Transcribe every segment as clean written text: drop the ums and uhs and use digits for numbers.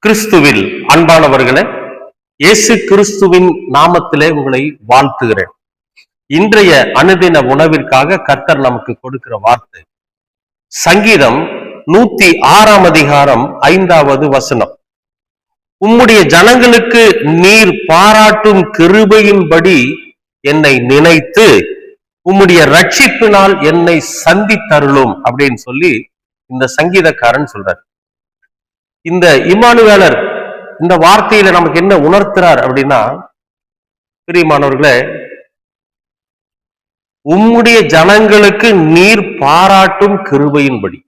கிறிஸ்துவில் அன்பானவர்களே, இயேசு கிறிஸ்துவின் நாமத்திலே உங்களை வாழ்த்துகிறேன். இன்றைய அனுதின உணவிற்காக கர்த்தர் நமக்கு கொடுக்கிற வார்த்தை சங்கீதம் 106 அதிகாரம் 5வது வசனம். உம்முடைய ஜனங்களுக்கு நீர் பாராட்டும் கிருபையின்படி என்னை நினைத்து உம்முடைய ரட்சிப்பினால் என்னை சந்தித்தருளும் அப்படின்னு சொல்லி இந்த சங்கீதக்காரன் சொல்றார். இந்த இம்மானுவேலர் இந்த வார்த்தையில நமக்கு என்ன உணர்த்துறார் அப்படின்னா, பிரியமானவர்களே, உம்முடைய ஜனங்களுக்கு நீர் பாராட்டும் கிருபையின்படி.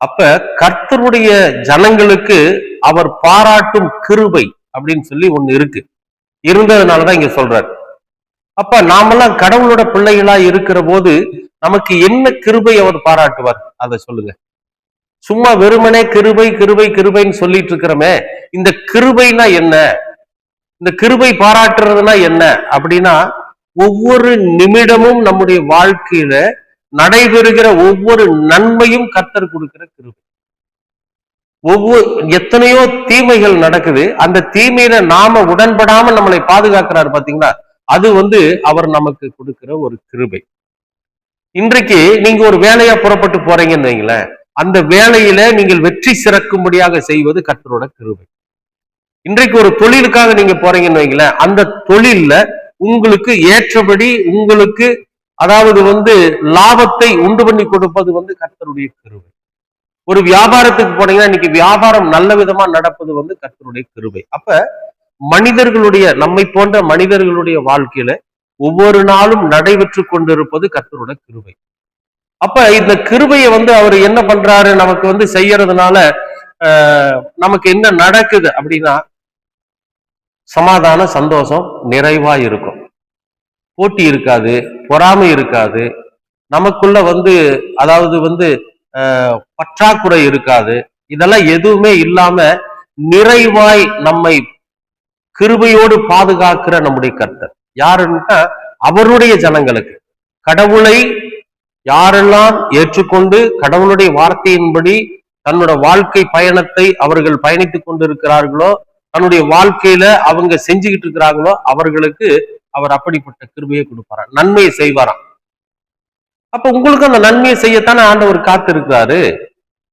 அப்ப கர்த்தருடைய ஜனங்களுக்கு அவர் பாராட்டும் கிருபை அப்படின்னு சொல்லி ஒண்ணு இருக்கு, இருந்ததுனாலதான் இங்க சொல்றார். அப்ப நாமெல்லாம் கடவுளோட பிள்ளைகளா இருக்கிற போது நமக்கு என்ன கிருபை அவர் பாராட்டுவார்? அதை சொல்லுங்க. சும்மா வெறுமனே கிருபை கிருபை கிருபைன்னு சொல்லிட்டு இருக்கிறோமே, இந்த கிருபைனா என்ன, இந்த கிருபை பாராட்டுறதுனா என்ன அப்படின்னா, ஒவ்வொரு நிமிடமும் நம்முடைய வாழ்க்கையில நடைபெறுகிற ஒவ்வொரு நன்மையும் கர்த்தர் கொடுக்கிற கிருபை. எத்தனையோ தீமைகள் நடக்குது, அந்த தீமையில நாம உடன்படாம நம்மளை பாதுகாக்கிறார் பாத்தீங்களா, அது அவர் நமக்கு கொடுக்கிற ஒரு கிருபை. இன்றைக்கு நீங்க ஒரு வேலையா புறப்பட்டு போறீங்கன்னு வைங்களேன், அந்த வேலையில நீங்கள் வெற்றி சிறக்கும்படியாக செய்வது கர்த்தரோட கிருபை. இன்றைக்கு ஒரு தொழிலுக்காக நீங்க போறீங்கன்னு வைங்களேன், அந்த தொழில்ல உங்களுக்கு ஏற்றபடி உங்களுக்கு லாபத்தை உண்டு பண்ணி கொடுப்பது கர்த்தருடைய கிருபை. ஒரு வியாபாரத்துக்கு போனீங்கன்னா இன்னைக்கு வியாபாரம் நல்ல விதமா நடப்பது கர்த்தருடைய கிருபை. அப்ப மனிதர்களுடைய, நம்மை போன்ற மனிதர்களுடைய வாழ்க்கையில ஒவ்வொரு நாளும் நடைபெற்று கொண்டிருப்பது கர்த்தரோட கிருபை. அப்ப இந்த கிருபையை அவர் என்ன பண்றாரு, நமக்கு செய்யறதுனால நமக்கு என்ன நடக்குது அப்படின்னா, சமாதான சந்தோஷம் நிறைவா இருக்கும், போட்டி இருக்காது, பொறாமை இருக்காது, நமக்குள்ள பற்றாக்குறை இருக்காது. இதெல்லாம் எதுவுமே இல்லாம நிறைவாய் நம்மை கிருபையோடு பாதுகாக்கிற நம்முடைய கர்த்தர் யாருன்னா, அவருடைய ஜனங்களுக்கு, கடவுளை யாரெல்லாம் ஏற்றுக்கொண்டு கடவுளுடைய வார்த்தையின்படி தன்னோட வாழ்க்கை பயணத்தை அவர்கள் பயணித்துக் கொண்டிருக்கிறார்களோ, தன்னுடைய வாழ்க்கையில அவங்க செஞ்சுக்கிட்டு இருக்கிறாங்களோ, அவர்களுக்கு அவர் அப்படிப்பட்ட கிருபையை கொடுப்பாராம், நன்மையை செய்வாராம். அப்ப உங்களுக்கு அந்த நன்மையை செய்யத்தானே ஆண்டவர் காத்திருக்கிறாரு,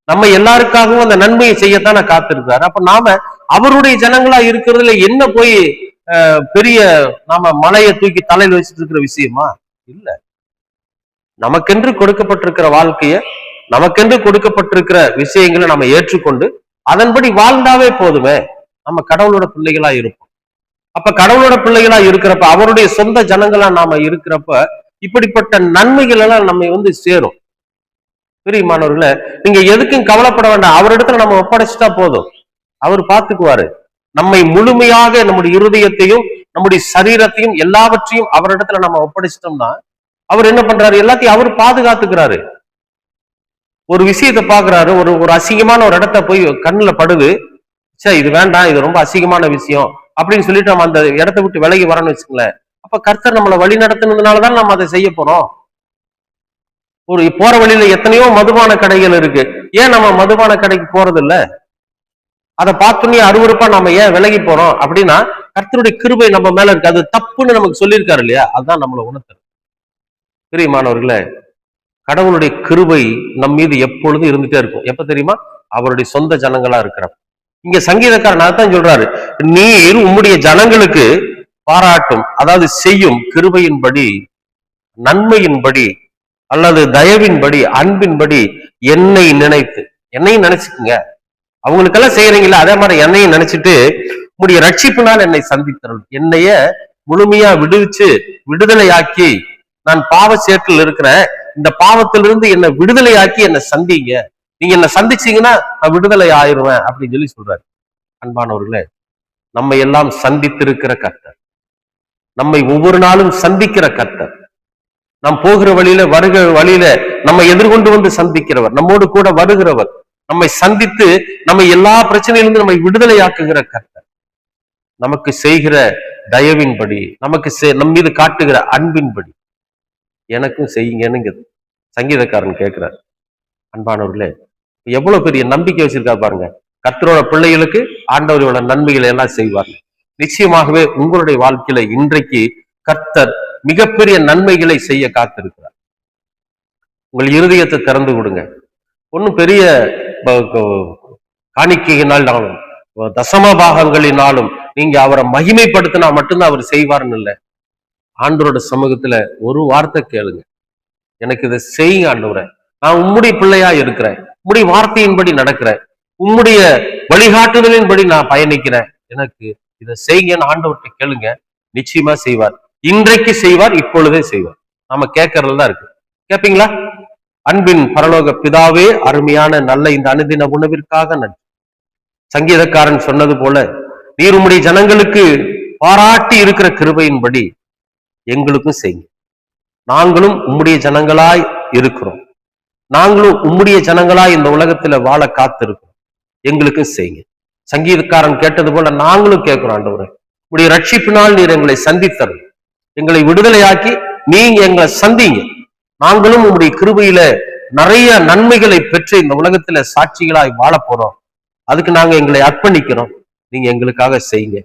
நம்ம எல்லாருக்காகவும் அந்த நன்மையை செய்யத்தானே காத்திருக்கிறாரு. அப்ப நாம அவருடைய ஜனங்களா இருக்கிறதுல என்ன போய் பெரிய நாம மலையை தூக்கி தலையில் வச்சுட்டு இருக்கிற விஷயமா இல்ல. நமக்கென்று கொடுக்கப்பட்டிருக்கிற வாழ்க்கைய, நமக்கென்று கொடுக்கப்பட்டிருக்கிற விஷயங்களை நம்ம ஏற்றுக்கொண்டு அதன்படி வாழ்ந்தாவே போதுமே, நம்ம கடவுளோட பிள்ளைகளா இருப்போம். அப்ப கடவுளோட பிள்ளைகளா இருக்கிறப்ப, அவருடைய சொந்த ஜனங்களா நாம இருக்கிறப்ப, இப்படிப்பட்ட நன்மைகள் எல்லாம் நம்ம சேரும். பிரியமானவர்களே, நீங்க எதுக்கும் கவலைப்பட வேண்டாம், அவரிடத்துல நம்ம ஒப்படைச்சிட்டா போதும், அவர் பார்த்துக்குவாரு. நம்மை முழுமையாக நம்முடைய இருதயத்தையும் நம்முடைய சரீரத்தையும் எல்லாவற்றையும் அவரிடத்துல நம்ம ஒப்படைச்சிட்டோம்னா, அவர் என்ன பண்றாரு, எல்லாத்தையும் அவர் பாதுகாத்துக்கிறாரு. ஒரு விஷயத்தை பாக்குறாரு, ஒரு அசிங்கமான ஒரு இடத்த போய் கண்ணுல படுது, சரி இது வேண்டாம், இது ரொம்ப அசிங்கமான விஷயம் அப்படின்னு சொல்லிட்டு நம்ம அந்த இடத்த விட்டு விலகி வரணும்னு வச்சுக்கோங்களேன். அப்ப கர்த்தர் நம்மளை வழி நடத்தினதுனாலதான் நம்ம அதை செய்ய போறோம். ஒரு போற வழியில எத்தனையோ மதுபான கடைகள் இருக்கு, ஏன் நம்ம மதுபான கடைக்கு போறது இல்ல? அதை பார்த்தோன்னே அருவருப்பா நம்ம ஏன் விலகி போறோம் அப்படின்னா, கர்த்தருடைய கிருபை நம்ம மேல இருக்கு, அது தப்புன்னு நமக்கு சொல்லியிருக்காரு இல்லையா, அதுதான் நம்மளை உணர்த்துறது. பிரியமானவர்களே, கடவுளுடைய கிருபை நம் மீது எப்பொழுதும் இருந்துட்டே இருக்கும். எப்ப தெரியுமா? அவருடைய சொந்த ஜனங்களா இருக்கிறப்ப. இங்க சங்கீதக்காரன் அதான் சொல்றாரு, நீர் உம்முடைய ஜனங்களுக்கு பாராட்டும், அதாவது செய்யும் கிருபையின்படி, நன்மையின்படி அல்லது தயவின்படி, அன்பின்படி என்னை நினைத்து, என்னையும் நினைச்சுக்குங்க, அவங்களுக்கெல்லாம் செய்யறீங்களா அதே மாதிரி என்னையும் நினைச்சிட்டு உம்முடைய ரட்சிப்பினால் என்னை சந்தித்தருள், என்னைய முழுமையா விடுவிச்சு விடுதலையாக்கி, நான் பாவ சேற்றில் இருக்கிறேன், இந்த பாவத்திலிருந்து என்னை விடுதலையாக்கி என்னை சந்திங்க, நீங்க என்ன சந்திச்சீங்கன்னா நான் விடுதலை ஆயிடுவேன் அப்படின்னு சொல்லி சொல்றாரு. அன்பானவர்களே, நம்ம எல்லாம் சந்தித்திருக்கிற கர்த்தர், நம்மை ஒவ்வொரு நாளும் சந்திக்கிற கர்த்தர், நாம் போகிற வழியில வருகிற வழியில நம்ம எதிர்கொண்டு சந்திக்கிறவர், நம்மோடு கூட வருகிறவர், நம்மை சந்தித்து நம்ம எல்லா பிரச்சனையிலிருந்து நம்மை விடுதலையாக்குகிற கர்த்தர், நமக்கு செய்கிற தயவின்படி, நமக்கு நம் மீது காட்டுகிற அன்பின்படி எனக்கும் செய்யுங்கன்னு சங்கீதக்காரன் கேட்கிறார். அன்பானவர்களே, எவ்வளவு பெரிய நம்பிக்கை வச்சிருக்காரு பாருங்க. கர்த்தரோட பிள்ளைகளுக்கு ஆண்டவர் இவ்வளவு நன்மைகளை எல்லாம் செய்வார். நிச்சயமாகவே உங்களுடைய வாழ்க்கையில இன்றைக்கு கர்த்தர் மிகப்பெரிய நன்மைகளை செய்ய காத்திருக்கிறார். உங்கள் இருதயத்தை திறந்து கொடுங்க. ஒன்னும் பெரிய காணிக்கையினாலும் தசம பாகங்களினாலும் நீங்க அவரை மகிமைப்படுத்தினா மட்டும்தான் அவர் செய்வார்னு இல்லை. ஆண்டவரோட சமூகத்துல ஒரு வார்த்தை கேளுங்க, எனக்கு இதை செய்யுங்க ஆண்டவரே, நான் உம்முடைய பிள்ளையா இருக்கிறேன், உம்முடைய வார்த்தையின்படி நடக்கிறேன், உம்முடைய வழிகாட்டுதலின்படி நான் பயணிக்கிறேன், எனக்கு இதை செய்யுங்கன்னு ஆண்டவர்கிட்ட கேளுங்க. நிச்சயமா செய்வார். இன்றைக்கு செய்வார், இப்பொழுதே செய்வார். நாம கேட்கறதுதான் இருக்கு. கேட்பீங்களா? அன்பின் பரலோக பிதாவே, அருமையான நல்ல இந்த அனுதின உணவிற்காக நன்றி. சங்கீதக்காரன் சொன்னது போல நீர் உம்முடைய ஜனங்களுக்கு பாராட்டி இருக்கிற கிருபையின்படி எங்களுக்கும் செய்யுங்க. நாங்களும் உம்முடைய ஜனங்களாய் இருக்கிறோம், நாங்களும் உம்முடைய ஜனங்களாய் இந்த உலகத்துல வாழ காத்திருக்கிறோம், எங்களுக்கும் செய்யுங்க. சங்கீதக்காரன் கேட்டது போல நாங்களும் கேட்கிறோம் ஆண்டவரே, உம்முடைய ரட்சிப்பினால் நீர் எங்களை சந்தித்தரும், எங்களை விடுதலையாக்கி நீங்க எங்களை சந்திங்க. நாங்களும் உம்முடைய கிருபையில நிறைய நன்மைகளை பெற்று இந்த உலகத்துல சாட்சிகளாய் வாழ போறோம். அதுக்கு நாங்க எங்களை அர்ப்பணிக்கிறோம், நீங்க எங்களுக்காக செய்யுங்க.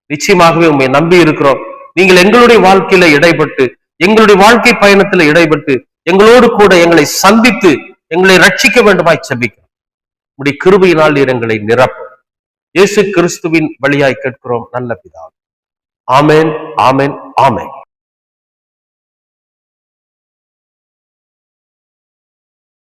நிச்சயமாகவே உண்மை நம்பி இருக்கிறோம். நீங்கள் எங்களுடைய வாழ்க்கையில இடைப்பட்டு, எங்களுடைய வாழ்க்கை பயணத்துல இடைப்பட்டு எங்களோடு கூட எங்களை சந்தித்து எங்களை ரட்சிக்க வேண்டுமாய் செபிக்கிறோம். உம்முடைய கிருபையினால் நீர் எங்களை நிரப்பும். இயேசு கிறிஸ்துவின் வழியாய் கேட்கிறோம் நல்ல பிதாவே. ஆமென், ஆமென், ஆமென்.